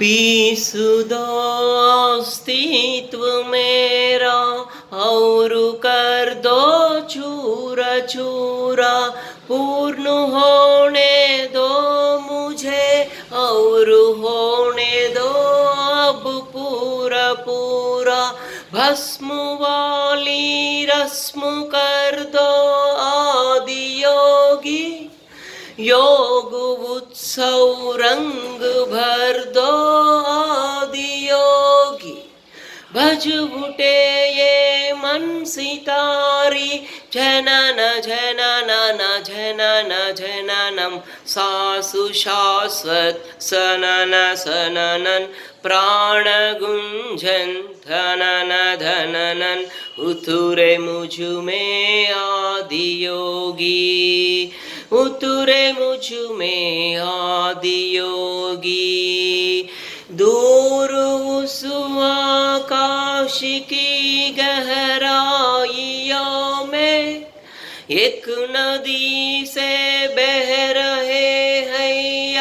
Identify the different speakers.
Speaker 1: पीसू दो अस्तित्व मेरा और कर दो चूरा चूरा, पूर्ण होने दो मुझे और होने दो अब पूरा पूरा। भस्म वाली रस्म कर दो आदि योगी, योग उत्सव रंग भर दो आदि योगी। भज उठे ये मन सितारी, जनन जनन जनन जननम सासु शाश्वत सनन सननन, प्राण गुंजन धनन धननन, उतरे मुझ में आदि योगी, उतरे मुझ में आदि योगी। दूर उस आकाश की गहराइयों में एक नदी से बह रहे हैं